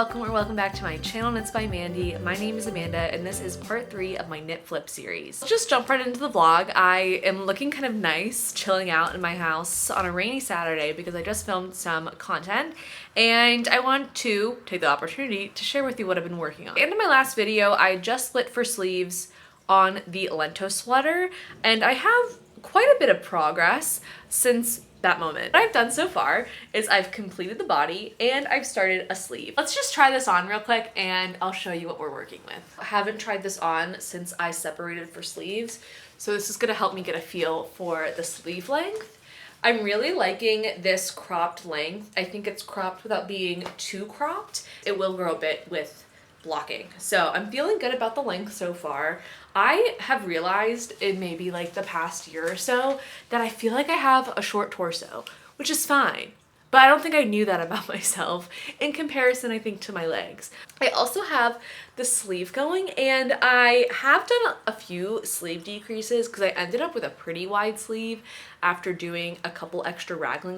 welcome or welcome back to my channel, Knits by Mandy. My name is Amanda and this is part 3 of my knit flip series. Let's just jump right into the vlog. I am looking kind of nice, chilling out in my house on a rainy Saturday because I just filmed some content and I want to take the opportunity to share with you what I've been working on. In my last video, I just lit for sleeves on the lento sweater and I have quite a bit of progress since that moment. What I've done so far is I've completed the body and I've started a sleeve. Let's just try this on real quick and I'll show you what we're working with. I haven't tried this on since I separated for sleeves, so this is gonna help me get a feel for the sleeve length. I'm really liking this cropped length. I think it's cropped without being too cropped. It will grow a bit with blocking. So I'm feeling good about the length so far. I have realized in maybe like the past year or so that I feel like I have a short torso, which is fine. But I don't think I knew that about myself in comparison, I think, to my legs. I also have the sleeve going and I have done a few sleeve decreases because I ended up with a pretty wide sleeve after doing a couple extra raglan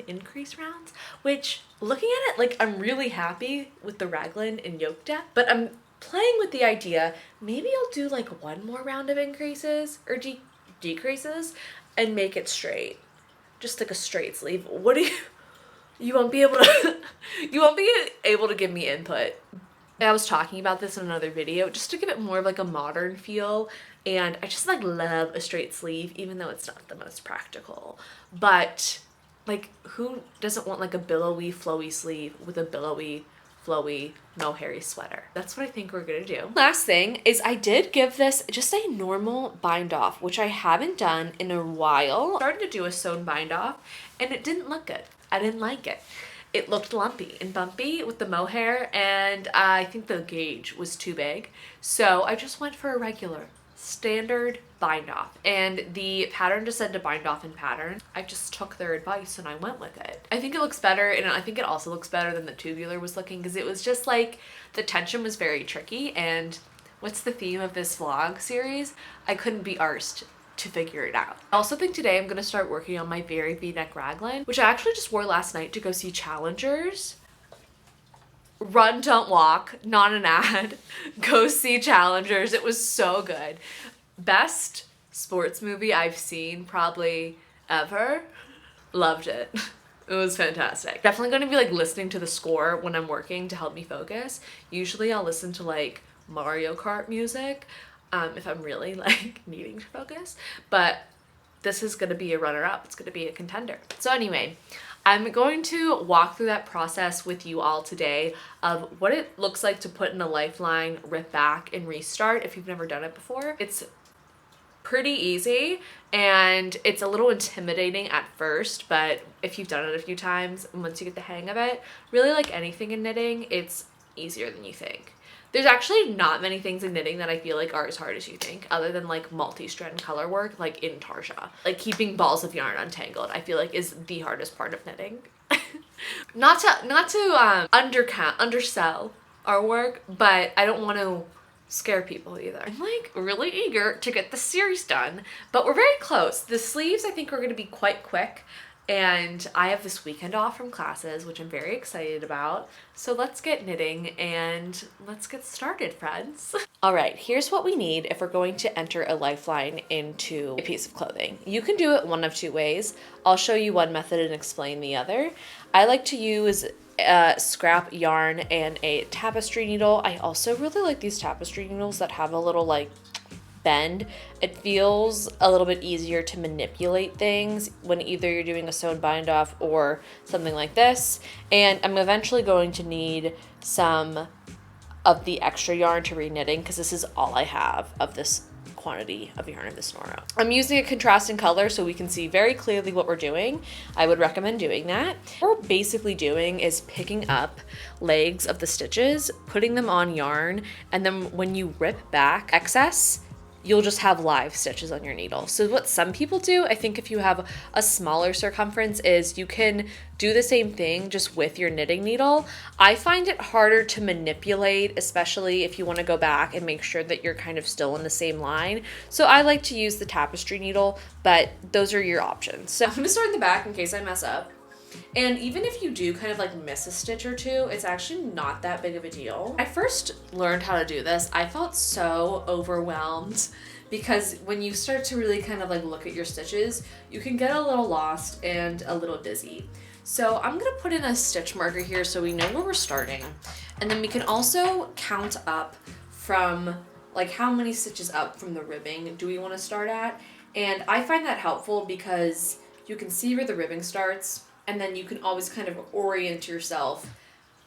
increase rounds, which looking at it, like I'm really happy with the raglan and yoke depth, but I'm playing with the idea, maybe I'll do like one more round of increases or decreases and make it straight. Just like a straight sleeve. What do you won't be able to you won't be able to give me input. I was talking about this in another video just to give it more of like a modern feel, and I just like love a straight sleeve even though it's not the most practical. But like, who doesn't want like a billowy flowy sleeve with a billowy flowy no hairy sweater? That's what I think we're gonna do. Last thing is I did give this just a normal bind off, which I haven't done in a while. I started to do a sewn bind off and it didn't look good. I didn't like it. It looked lumpy and bumpy with the mohair and I think the gauge was too big. So I just went for a regular standard bind off, and the pattern just said to bind off in pattern. I just took their advice and I went with it. I think it looks better, and I think it also looks better than the tubular was looking because it was just like the tension was very tricky, and what's the theme of this vlog series? I couldn't be arsed to figure it out. I also think today I'm gonna start working on my very V-neck raglan, which I actually just wore last night to go see Challengers. Run, don't walk, not an ad. Go see Challengers. It was so good. Best sports movie I've seen probably ever. Loved it. It was fantastic. Definitely going to be like listening to the score when I'm working to help me focus. Usually I'll listen to like Mario Kart music if I'm really like needing to focus. But this is going to be a runner-up. It's going to be a contender. So anyway, I'm going to walk through that process with you all today of what it looks like to put in a lifeline, rip back, and restart if you've never done it before. It's pretty easy and it's a little intimidating at first, but if you've done it a few times and once you get the hang of it, really like anything in knitting, it's easier than you think. There's actually not many things in knitting that I feel like are as hard as you think, other than like multi-strand color work, like in Tarsha. Like keeping balls of yarn untangled, I feel like is the hardest part of knitting. not to undersell our work, but I don't want to scare people either. I'm like really eager to get the series done, but we're very close. The sleeves I think are going to be quite quick. And I have this weekend off from classes, which I'm very excited about. So let's get knitting and let's get started, friends. All right, here's what we need if we're going to enter a lifeline into a piece of clothing. You can do it one of two ways. I'll show you one method and explain the other. I like to use scrap yarn and a tapestry needle. I also really like these tapestry needles that have a little like bend. It feels a little bit easier to manipulate things when either you're doing a sewn bind off or something like this. And I'm eventually going to need some of the extra yarn to re-knitting because this is all I have of this quantity of yarn of this Noro. I'm using a contrasting color so we can see very clearly what we're doing. I would recommend doing that. What we're basically doing is picking up legs of the stitches, putting them on yarn, and then when you rip back excess, you'll just have live stitches on your needle. So what some people do, I think if you have a smaller circumference, is you can do the same thing just with your knitting needle. I find it harder to manipulate, especially if you want to go back and make sure that you're kind of still in the same line. So I like to use the tapestry needle, but those are your options. So I'm gonna start in the back in case I mess up. And even if you do kind of like miss a stitch or two, it's actually not that big of a deal. I first learned how to do this, I felt so overwhelmed because when you start to really kind of like look at your stitches, you can get a little lost and a little dizzy. So I'm gonna put in a stitch marker here so we know where we're starting. And then we can also count up from like how many stitches up from the ribbing do we want to start at. And I find that helpful because you can see where the ribbing starts and then you can always kind of orient yourself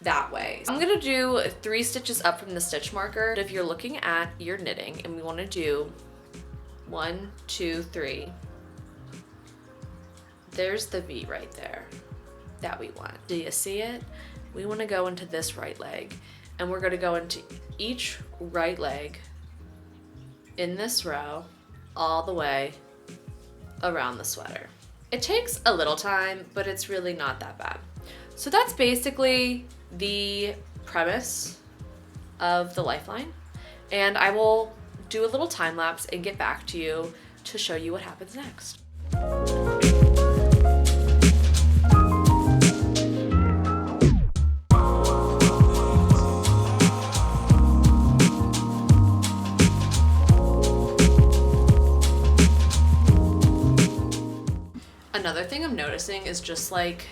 that way. I'm gonna do 3 stitches up from the stitch marker. If you're looking at your knitting and we want to do 1, 2, 3, there's the V right there that we want. Do you see it? We want to go into this right leg and we're going to go into each right leg in this row all the way around the sweater. It takes a little time, but it's really not that bad. So that's basically the premise of the lifeline, and I will do a little time lapse and get back to you to show you what happens next. Another thing I'm noticing is just like,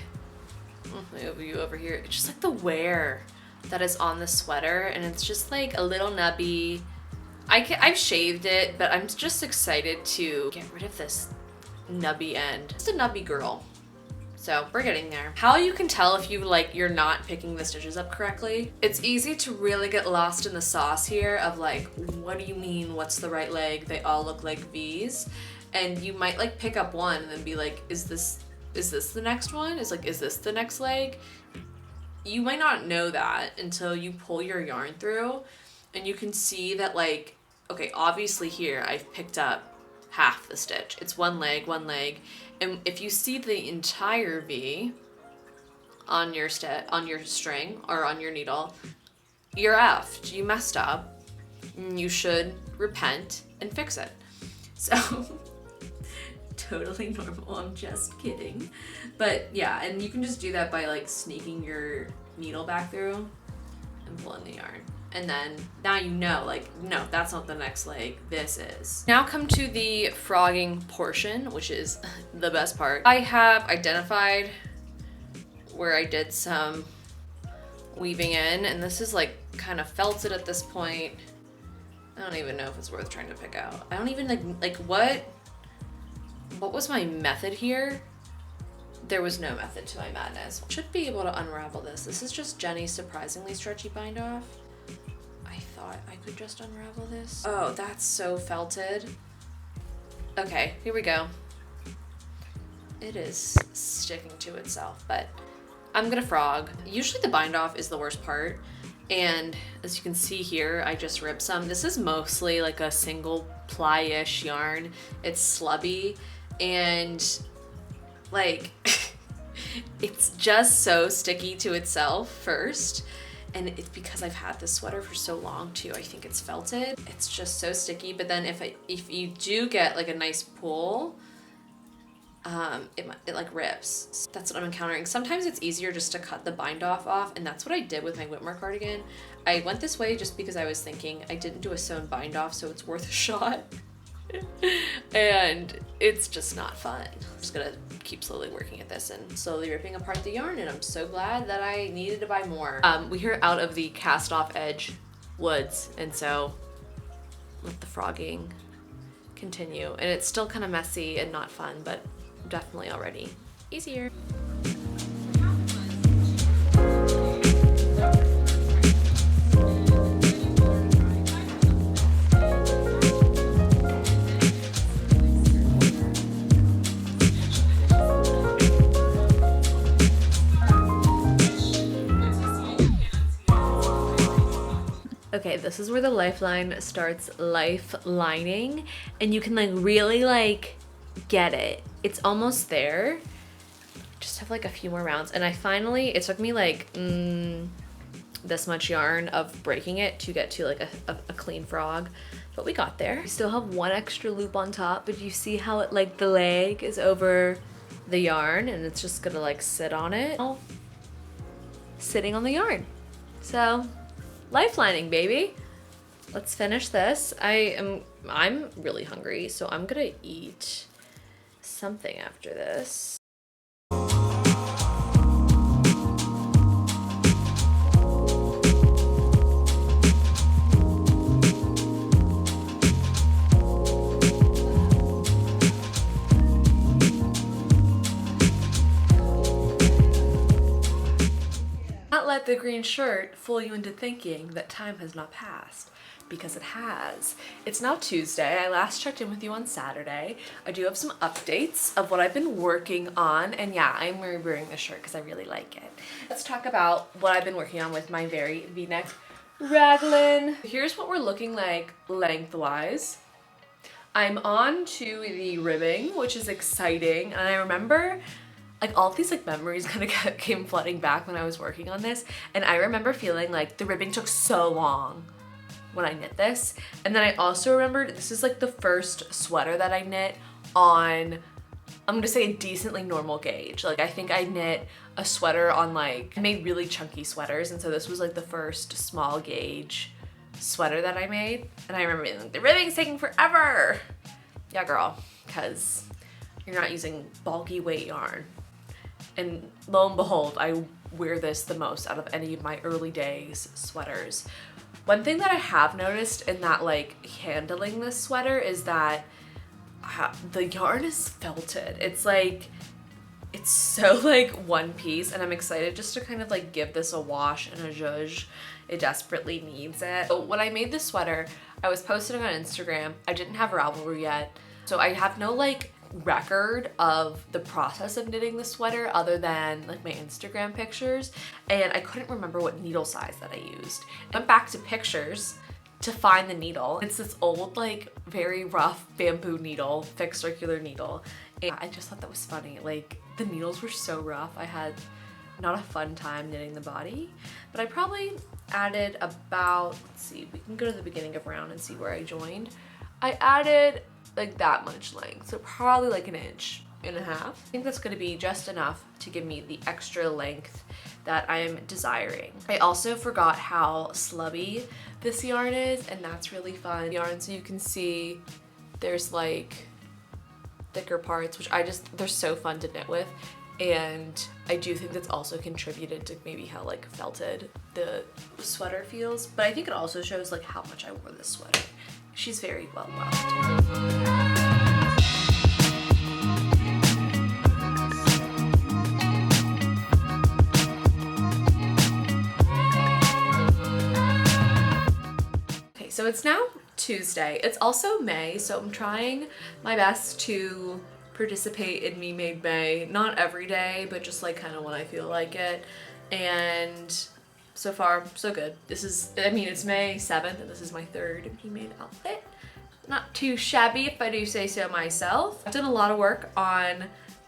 let me move you over here, it's just like the wear that is on the sweater, and it's just like a little nubby. I've shaved it, but I'm just excited to get rid of this nubby end. Just a nubby girl. So we're getting there. How you can tell if you're not picking the stitches up correctly, it's easy to really get lost in the sauce here of like, what do you mean, what's the right leg? They all look like V's. And you might like pick up one and then be like, is this the next one? Is this the next leg? You might not know that until you pull your yarn through and you can see that like, okay, obviously here I've picked up half the stitch. It's one leg. And if you see the entire V on your string or on your needle, you're effed. You messed up. You should repent and fix it. So totally normal, I'm just kidding. But yeah, and you can just do that by like sneaking your needle back through and pulling the yarn. And then now you know, like, no, that's not the next leg, this is. Now come to the frogging portion, which is the best part. I have identified where I did some weaving in, and this is like kind of felted at this point. I don't even know if it's worth trying to pick out. I don't even like what was my method here? There was no method to my madness. Should be able to unravel this. This is just Jenny's surprisingly stretchy bind off. I thought I could just unravel this. Oh, that's so felted. Okay, here we go. It is sticking to itself, but I'm gonna frog. Usually the bind off is the worst part. And as you can see here, I just ripped some. This is mostly like a single ply-ish yarn. It's slubby and like, it's just so sticky to itself first. And it's because I've had this sweater for so long too. I think it's felted. It's just so sticky. But then if you do get like a nice pull, it like rips. That's what I'm encountering. Sometimes it's easier just to cut the bind off, and that's what I did with my Whitmore cardigan. I went this way just because I was thinking I didn't do a sewn bind off, so it's worth a shot. And it's just not fun. I'm just gonna keep slowly working at this and slowly ripping apart the yarn, and I'm so glad that I needed to buy more. We are out of the cast off edge woods, and so let the frogging continue. And it's still kind of messy and not fun, but definitely already easier. Okay, this is where the lifeline starts lifelining, and you can like really like get it. It's almost there. Just have like a few more rounds, and it took me like this much yarn of breaking it to get to like a clean frog, but we got there. We still have one extra loop on top, but you see how it like the leg is over the yarn and it's just gonna like sit on it. Sitting on the yarn. So, lifelining, baby. Let's finish this. I'm really hungry, so I'm gonna eat something after this. Not let the green shirt fool you into thinking that time has not passed, because it has. It's now Tuesday. I last checked in with you on Saturday. I do have some updates of what I've been working on, and yeah, I'm wearing this shirt because I really like it. Let's talk about what I've been working on with my very V-neck raglan. Here's what we're looking like lengthwise. I'm on to the ribbing, which is exciting, and I remember like all of these like memories kind of came flooding back when I was working on this, and I remember feeling like the ribbing took so long when I knit this. And then I also remembered this is like the first sweater that I knit on, I'm gonna say a decently normal gauge. Like I think I knit a sweater on like, I made really chunky sweaters, and so this was like the first small gauge sweater that I made. And I remember being like, the ribbing's taking forever. Yeah girl, because you're not using bulky weight yarn. And lo and behold, I wear this the most out of any of my early days sweaters. One thing that I have noticed in that like handling this sweater is that the yarn is felted. It's like, it's so like one piece, and I'm excited just to kind of like give this a wash and a zhuzh. It desperately needs it. So when I made this sweater, I was posting on Instagram. I didn't have Ravelry yet, so I have no like record of the process of knitting the sweater other than like my Instagram pictures, and I couldn't remember what needle size that I used. I went back to pictures to find the needle. It's this old like very rough bamboo needle, fixed circular needle, and I just thought that was funny. Like the needles were so rough. I had not a fun time knitting the body, but I probably added about, let's see, we can go to the beginning of round and see where I joined. I added like that much length, so probably like 1.5 inches. I think that's going to be just enough to give me the extra length that I am desiring. I also forgot how slubby this yarn is, and that's really fun. Yarn, so you can see there's like thicker parts, which they're so fun to knit with, and I do think that's also contributed to maybe how like felted the sweater feels, but I think it also shows like how much I wore this sweater. She's very well loved. Okay, so it's now Tuesday. It's also May, so I'm trying my best to participate in Me Made May. Not every day, but just like kind of when I feel like it. And so far, so good. This is, I mean, it's May 7th, and this is my third Me Made outfit. Not too shabby, if I do say so myself. I've done a lot of work on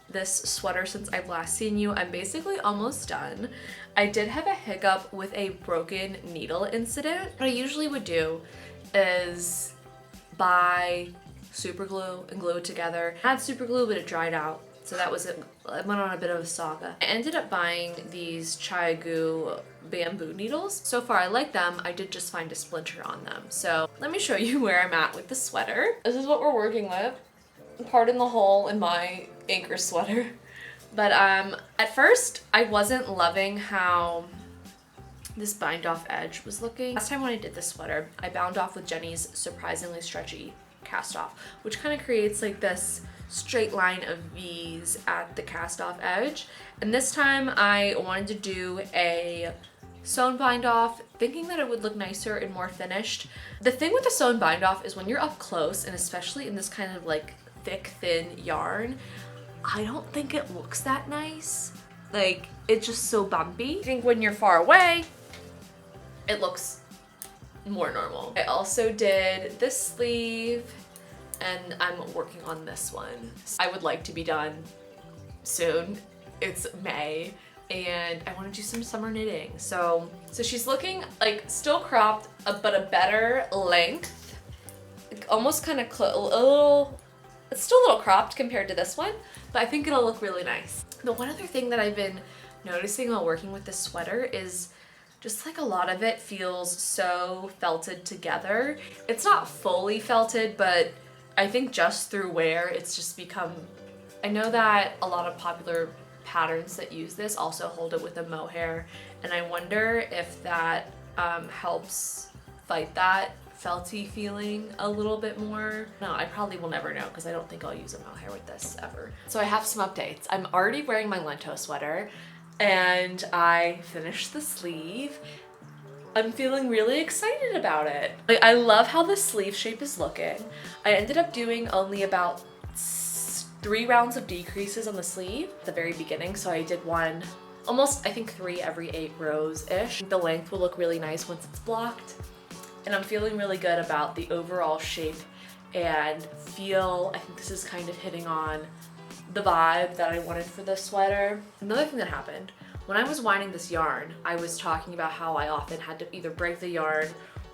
this sweater since I've last seen you. I'm basically almost done. I did have a hiccup with a broken needle incident. What I usually would do is buy super glue and glue it together. I had super glue, but it dried out. So that was it. I went on a bit of a saga. I ended up buying these Chiagu bamboo needles. So far I like them. I did just find a splinter on them. So let me show you where I'm at with the sweater. This is what we're working with. Pardon the hole in my anchor sweater. But at first I wasn't loving how this bind off edge was looking. Last time when I did this sweater, I bound off with Jenny's surprisingly stretchy cast off, which kind of creates like this straight line of V's at the cast off edge. And this time I wanted to do a sewn bind off, thinking that it would look nicer and more finished. The thing with the sewn bind off is when you're up close, and especially in this kind of like thick, thin yarn, I don't think it looks that nice. Like, it's just so bumpy. I think when you're far away, it looks more normal. I also did this sleeve, and I'm working on this one. I would like to be done soon. It's May, and I want to do some summer knitting. So she's looking like still cropped, but a better length. Like almost kind of a It's still a little cropped compared to this one, but I think it'll look really nice. The one other thing that I've been noticing while working with this sweater is just like a lot of it feels so felted together. It's not fully felted, but I think just through wear, it's just become, I know that a lot of popular patterns that use this also hold it with a mohair, and I wonder if that helps fight that felty feeling a little bit more. No, I probably will never know because I don't think I'll use a mohair with this ever. So I have some updates. I'm already wearing my lento sweater and I finished the sleeve. I'm feeling really excited about it. Like, I love how the sleeve shape is looking. I ended up doing only about 3 rounds of decreases on the sleeve at the very beginning, so I did one almost, I think 3 every 8 rows-ish. The length will look really nice once it's blocked, and I'm feeling really good about the overall shape and feel. I think this is kind of hitting on the vibe that I wanted for this sweater. Another thing that happened, when I was winding this yarn, I was talking about how I often had to either break the yarn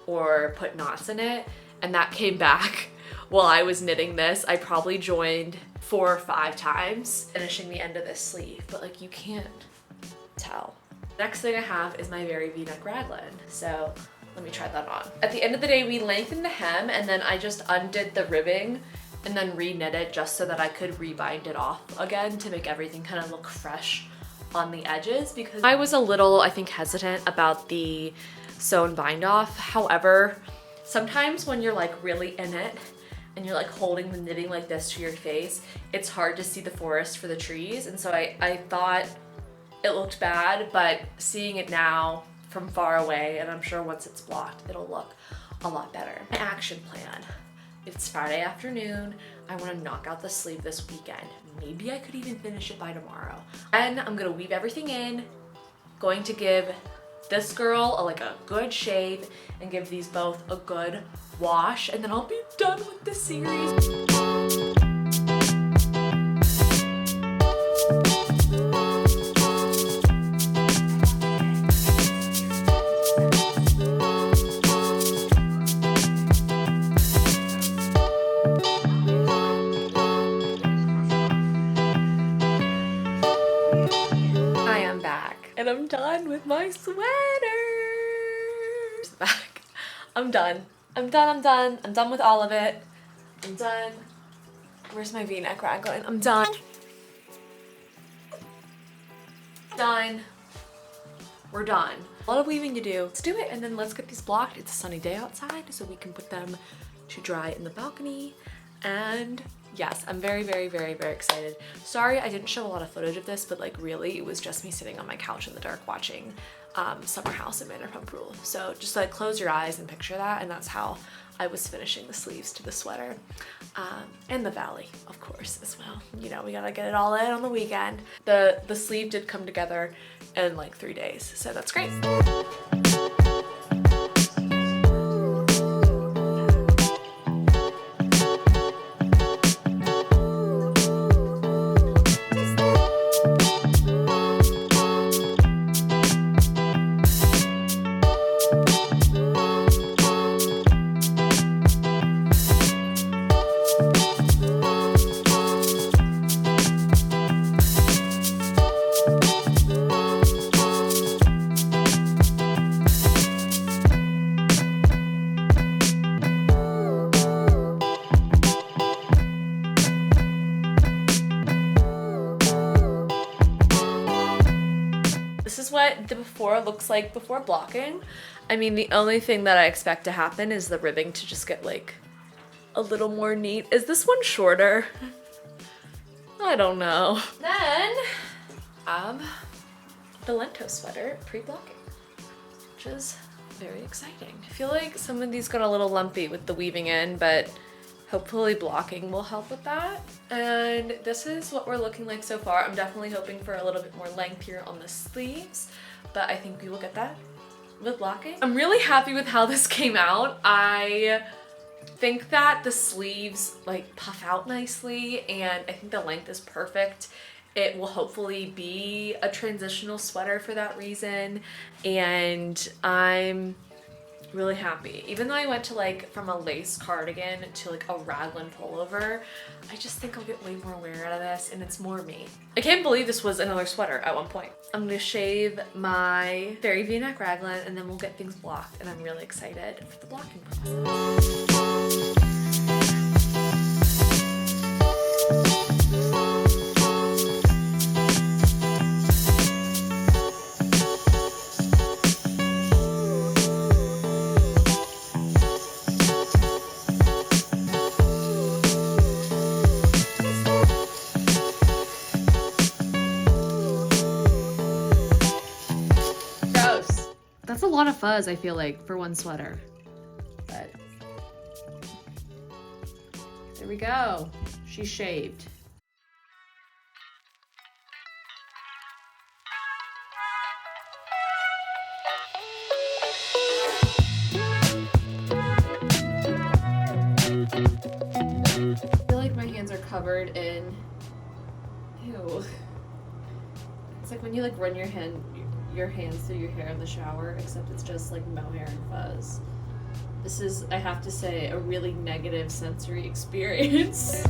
or put knots in it, and that came back while I was knitting this. I probably joined 4 or 5 times finishing the end of this sleeve, but like you can't tell. Next thing I have is my very V-neck raglan. So let me try that on. At the end of the day, we lengthened the hem and then I just undid the ribbing and then re-knit it just so that I could rebind it off again to make everything kind of look fresh on the edges, because I was a little, I think, hesitant about the sew and bind off. However, sometimes when you're like really in it and you're like holding the knitting like this to your face, it's hard to see the forest for the trees. And so I thought it looked bad, but seeing it now from far away, and I'm sure once it's blocked, it'll look a lot better. My action plan. It's Friday afternoon. I want to knock out the sleeve this weekend. Maybe I could even finish it by tomorrow. And I'm gonna weave everything in, going to give this girl a good shave and give these both a good wash, and then I'll be done with the series. And I'm done with my sweater. Back. I'm done. I'm done with all of it. I'm done. Where's my V-neck raglan? I'm done. Done. We're done. A lot of weaving to do. Let's do it and then let's get these blocked. It's a sunny day outside, so we can put them to dry in the balcony. And yes, I'm very, very, very, very excited. Sorry I didn't show a lot of footage of this, but like really it was just me sitting on my couch in the dark watching Summer House at Vanderpump Rules. So just like close your eyes and picture that, and that's how I was finishing the sleeves to the sweater. And the valley, of course, as well. You know, we gotta get it all in on the weekend. The sleeve did come together in like 3 days, so that's great. This is what the before looks like before blocking. I mean, the only thing that I expect to happen is the ribbing to just get like a little more neat. Is this one shorter? I don't know. Then, the lento sweater pre-blocking, which is very exciting. I feel like some of these got a little lumpy with the weaving in, but hopefully blocking will help with that. And this is what we're looking like so far. I'm definitely hoping for a little bit more length here on the sleeves, but I think we will get that with blocking. I'm really happy with how this came out. I think that the sleeves like puff out nicely, and I think the length is perfect. It will hopefully be a transitional sweater for that reason, and I'm Really happy. Even though I went to like from a lace cardigan to like a raglan pullover, I just think I'll get way more wear out of this and it's more me. I can't believe this was another sweater at one point. I'm gonna shave my very V-neck raglan and then we'll get things blocked, and I'm really excited for the blocking process. That's a lot of fuzz, I feel like, for one sweater. But there we go. She's shaved. I feel like my hands are covered in, ew. It's like when you like run your hands through your hair in the shower, except it's just like mohair and fuzz. This is, I have to say, a really negative sensory experience.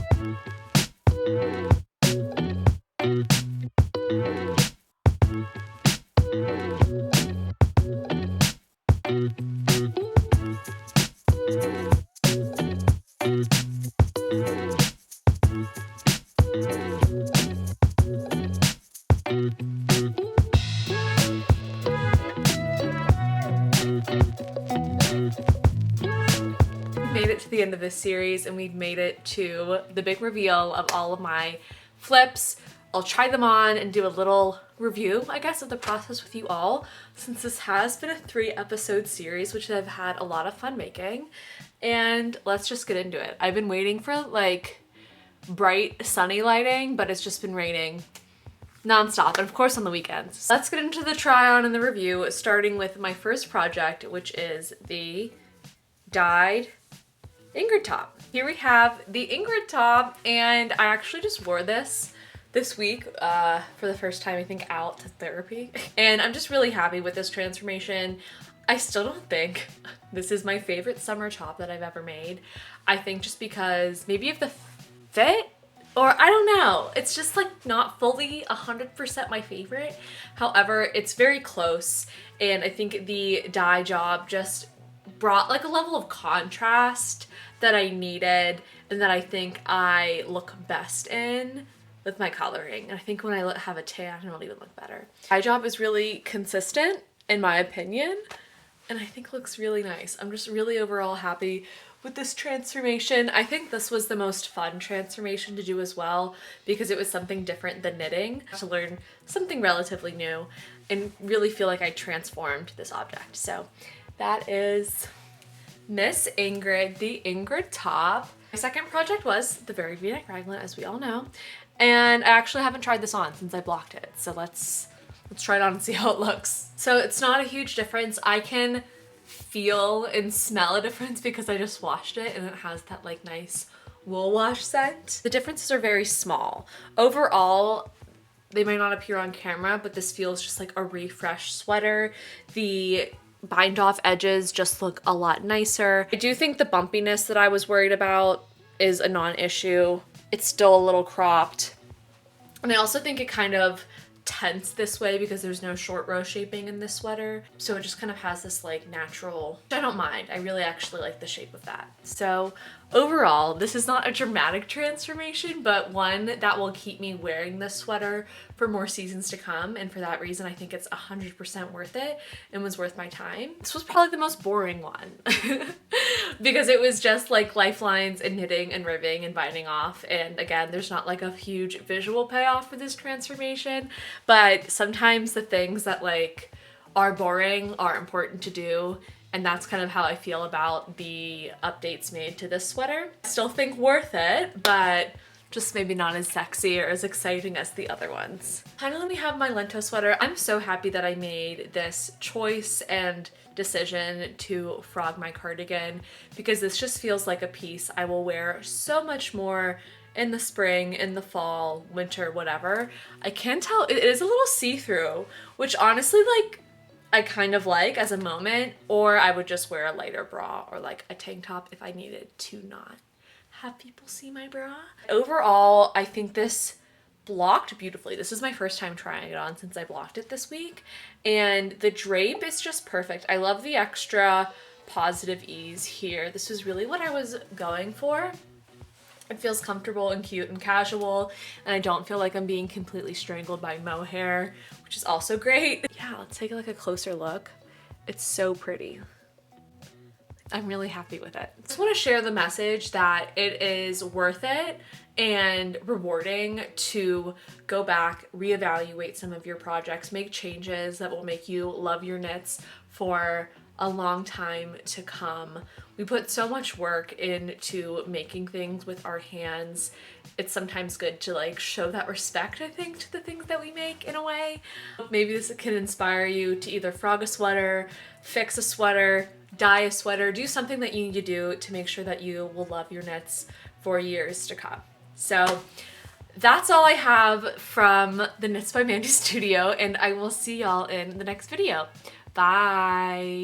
Made it to the end of this series and we've made it to the big reveal of all of my flips. I'll try them on and do a little review, I guess, of the process with you all, since this has been a 3-episode series, which I've had a lot of fun making. And let's just get into it. I've been waiting for like bright sunny lighting, but it's just been raining nonstop, and of course on the weekends. Let's get into the try on and the review, starting with my first project, which is the dyed Ingrid top. Here we have the Ingrid top, and I actually just wore this week for the first time, I think, out to therapy. And I'm just really happy with this transformation. I still don't think this is my favorite summer top that I've ever made. I think just because maybe of the fit, or I don't know, it's just like not fully 100% my favorite. However, it's very close, and I think the dye job just brought like a level of contrast that I needed and that I think I look best in with my coloring. And I think when I have a tan, it'll even look better. Dye job is really consistent in my opinion, and I think looks really nice. I'm just really overall happy with this transformation. I think this was the most fun transformation to do as well, because it was something different than knitting, to learn something relatively new and really feel like I transformed this object. So that is Miss Ingrid, the Ingrid top. My second project was the very V-neck raglan, as we all know, and I actually haven't tried this on since I blocked it. So let's try it on and see how it looks. So it's not a huge difference. I can feel and smell a difference because I just washed it and it has that like nice wool wash scent. The differences are very small. Overall, they might not appear on camera, but this feels just like a refreshed sweater. The bind off edges just look a lot nicer. I do think the bumpiness that I was worried about is a non-issue. It's still a little cropped. And I also think it kind of tense this way because there's no short row shaping in this sweater. So it just kind of has this like natural, I don't mind. I really actually like the shape of that. So overall, this is not a dramatic transformation, but one that will keep me wearing this sweater for more seasons to come. And for that reason, I think it's 100% worth it and was worth my time. This was probably the most boring one because it was just like lifelines and knitting and ribbing and binding off. And again, there's not like a huge visual payoff for this transformation, but sometimes the things that like are boring are important to do. And that's kind of how I feel about the updates made to this sweater. Still think worth it, but just maybe not as sexy or as exciting as the other ones. Finally, we have my lento sweater. I'm so happy that I made this choice and decision to frog my cardigan, because this just feels like a piece I will wear so much more in the spring, in the fall, winter, whatever. I can tell it is a little see-through, which honestly, like, I kind of like as a moment, or I would just wear a lighter bra or like a tank top if I needed to not have people see my bra. Overall, I think this blocked beautifully. This is my first time trying it on since I blocked it this week, and the drape is just perfect. I love the extra positive ease here. This is really what I was going for. It feels comfortable and cute and casual, and I don't feel like I'm being completely strangled by mohair, which is also great. Yeah, let's take like a closer look. It's so pretty. I'm really happy with it. I just want to share the message that it is worth it and rewarding to go back, reevaluate some of your projects, make changes that will make you love your knits for a long time to come. We put so much work into making things with our hands. It's sometimes good to like show that respect, I think, to the things that we make in a way. Maybe this can inspire you to either frog a sweater, fix a sweater, dye a sweater, do something that you need to do to make sure that you will love your knits for years to come. So that's all I have from the Knits by Mandy studio, and I will see y'all in the next video. Bye.